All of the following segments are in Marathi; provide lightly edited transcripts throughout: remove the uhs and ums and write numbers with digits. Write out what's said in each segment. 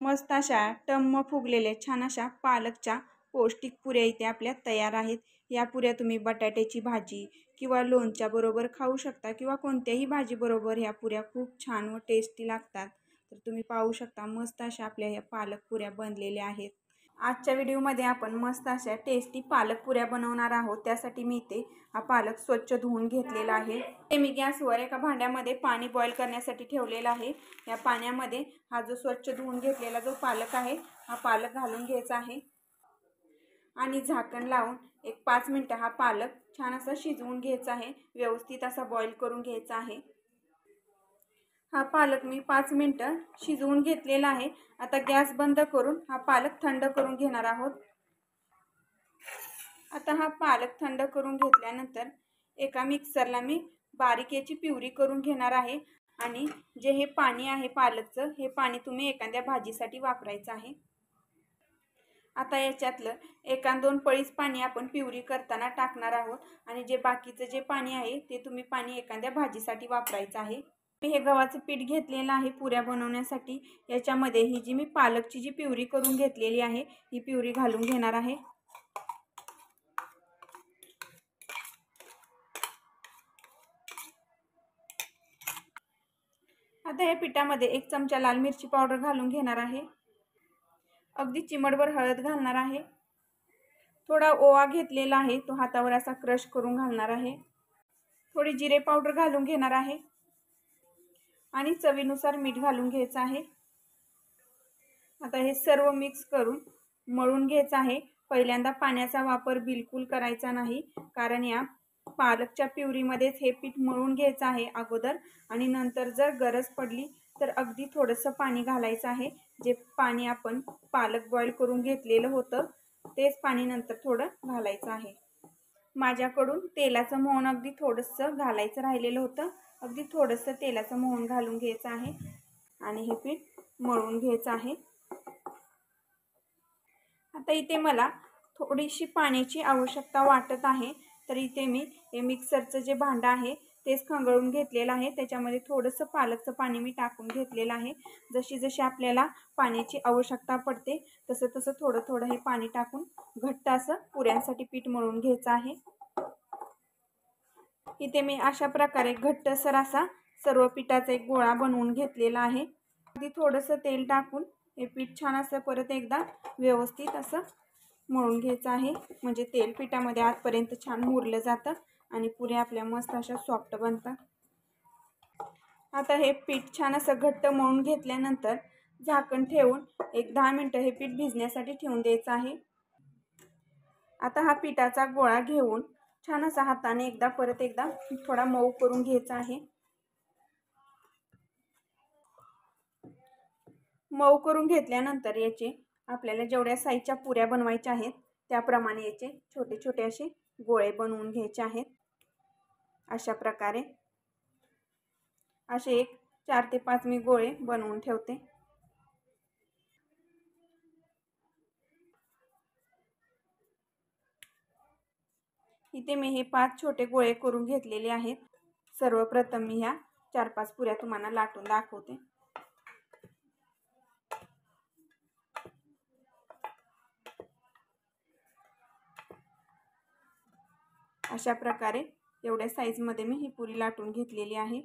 मस्त अशा टम्म फुगलेल्या छान अशा पालकच्या पौष्टिक पुऱ्या इथे आपल्या तयार आहेत। या पुऱ्या तुम्ही बटाट्याची भाजी किंवा लोणच्या बरोबर खाऊ शकता किंवा कोणत्याही भाजी बरोबर ह्या पुऱ्या खूप छान व टेस्टी लागतात। तर तुम्ही पाहू शकता मस्त अशा आपल्या ह्या पालक पुऱ्या बनलेल्या आहेत। आजच्या व्हिडिओमध्ये आपण मस्त अशा टेस्टी पालक पुऱ्या बनवणार आहोत। त्यासाठी मी इथे हा पालक स्वच्छ धुवून घेतलेला आहे। ते मी गॅसवर एका भांड्यामध्ये पाणी बॉईल करण्यासाठी ठेवलेला आहे। या पाण्यामध्ये हा जो स्वच्छ धुवून घेतलेला जो पालक आहे हा पालक घालून घ्यायचा आहे आणि झाकण लावून एक 5 मिनिटे हा पालक छान असा शिजवून घ्यायचा आहे। व्यवस्थित असा बॉईल करून घ्यायचा आहे। हा पालक मी 5 मिनिटे शिजवून घेतलेला आहे। आता गॅस बंद करून हा पालक थंड करून घेणार आहोत। आता हा पालक थंड करून घेतल्यानंतर एका मिक्सरला मी बारीक याची प्युरी करून घेणार आहे आणि जे हे पाणी आहे पालकचं हे पाणी तुम्ही एखाद्या भाजीसाठी वापरायचं आहे। आता याच्यातलं 1-2 पळीच पाणी आपण प्युरी करताना टाकणार आहोत आणि जे बाकीचं जे पाणी आहे ते तुम्ही पाणी एखाद्या भाजीसाठी वापरायचं आहे। मी हे गव्हाचं पीठ घेतलेलं आहे पुऱ्या बनवण्यासाठी। याच्यामध्ये ही जी मी पालकची जी प्युरी करून घेतलेली आहे ही प्युरी घालून घेणार आहे। आता या पिठामध्ये 1 चमचा लाल मिरची पावडर घालून घेणार आहे। अगदी चिमटभर हळद घालणार आहे। थोडा ओवा घेतलेला आहे तो हातावर असा क्रश करून घालणार आहे। थोडी जिरे पावडर घालून घेणार आहे आणि चवीनुसार मीठ घालून घ्यायचं आहे। आता हे सर्व मिक्स करून मळून घ्यायचं आहे। पहिल्यांदा पाण्याचा वापर बिलकुल करायचा नाही, कारण या पालकच्या प्युरीमध्येच हे पीठ मळून घ्यायचं आहे अगोदर आणि नंतर जर गरज पडली तर अगदी थोडंसं पाणी घालायचं आहे। जे पाणी आपण पालक बॉईल करून घेतलेलं होतं तेच पाणी नंतर थोडं घालायचं आहे। माझ्याकडून तेलाचं मोहन अगदी थोडंसं घालायचं राहिलेलं होतं। अगदी थोडंसं तेलाचं मोहन घालून घ्यायचं आहे आणि हे पीठ मळून घ्यायचं आहे। आता इथे मला थोडीशी पाण्याची आवश्यकता वाटत आहे, तर इथे मी हे मिक्सरचं जे भांडं आहे तेच खंगळून घेतलेलं आहे। त्याच्यामध्ये थोडंसं पालकचं पाणी मी टाकून घेतलेलं आहे। जशी जशी आपल्याला पाण्याची आवश्यकता पडते तसं तसं थोडं थोडं हे पाणी टाकून घट्ट असं पुऱ्यांसाठी पीठ मळून घ्यायचं आहे। इथे मी अशा प्रकारे घट्टसर असा सर्व पिठाचा एक गोळा बनवून घेतलेला आहे। अगदी थोडंसं तेल टाकून हे पीठ छान असं परत एकदा व्यवस्थित असं मळून घ्यायचं आहे, म्हणजे तेल पिठामध्ये आतपर्यंत छान मुरलं जातं आणि पुऱ्या आपल्या मस्त अशा सॉफ्ट बनतात। आता हे पीठ छान असं घट्ट मळून घेतल्यानंतर झाकण ठेवून एक 10 मिनिटं हे पीठ भिजण्यासाठी ठेवून द्यायचं आहे। आता हा पिठाचा गोळा घेऊन छान असा हाताने एकदा परत एकदा थोडा मऊ करून घ्यायचा आहे। मऊ करून घेतल्यानंतर याचे आपल्याला जेवढ्या साईजच्या पुऱ्या बनवायच्या आहेत त्याप्रमाणे याचे छोटे छोटे असे गोळे बनवून घ्यायचे आहेत। अशा प्रकारे असे एक 4 ते 5 मी गोळे बनवून ठेवते। इथे मी हे 5 छोटे गोळे करून घेतलेले आहेत। सर्वप्रथम मी ह्या 4-5 पुऱ्या तुम्हाला लाटून दाखवते। अशा प्रकारे एवढ्या साईजमध्ये मी ही पुरी लाटून घेतलेली आहे।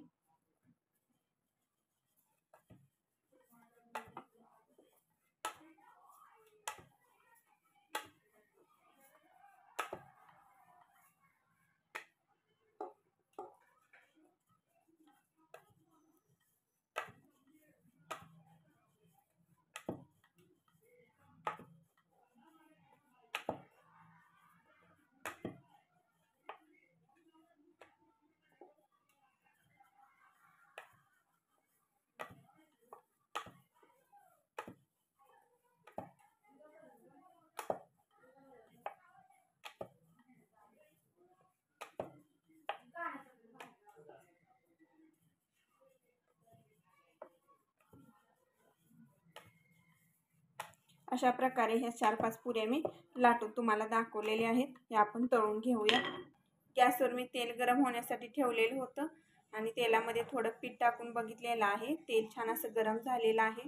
अशा प्रकारे ह्या 4-5 पुऱ्या मी लाटून तुम्हाला दाखवलेल्या आहेत। हे आपण तळून घेऊया। गॅसवर मी तेल गरम होण्यासाठी ठेवलेलं होतं आणि तेलामध्ये थोडं पीठ टाकून बघितलेलं आहे। तेल छान असं गरम झालेलं आहे।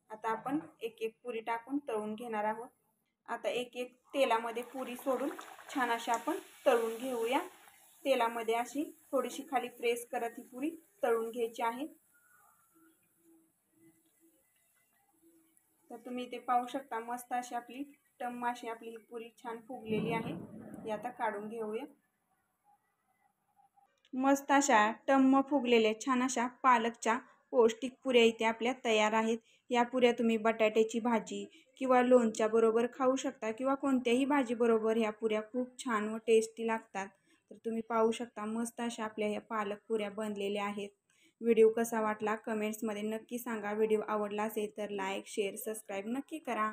आता आपण एक एक पुरी टाकून तळून घेणार आहोत। आता एक एक तेलामध्ये पुरी सोडून छान अशी आपण तळून घेऊया। तेलामध्ये अशी थोडीशी खाली प्रेस करत ही पुरी तळून घ्यायची आहे। तर तुम्ही इथे पाहू शकता मस्त अशी आपली टम्म अशी आपली पुरी छान फुगलेली आहे। ही आता काढून घेऊया। मस्त अशा टम्म फुगलेल्या छान अशा पालकच्या पौष्टिक पुऱ्या इथे आपल्या तयार आहेत। या पुऱ्या तुम्ही बटाट्याची भाजी किंवा लोणच्या बरोबर खाऊ शकता किंवा कोणत्याही भाजी बरोबर ह्या पुऱ्या खूप छान व टेस्टी लागतात। तर तुम्ही पाहू शकता मस्त अशा आपल्या ह्या पालक पुऱ्या बनलेल्या आहेत। व्हिडिओ कसा वाटला कमेंट्समध्ये नक्की सांगा। व्हिडिओ आवडला असेल तर लाईक शेअर सबस्क्राईब नक्की करा।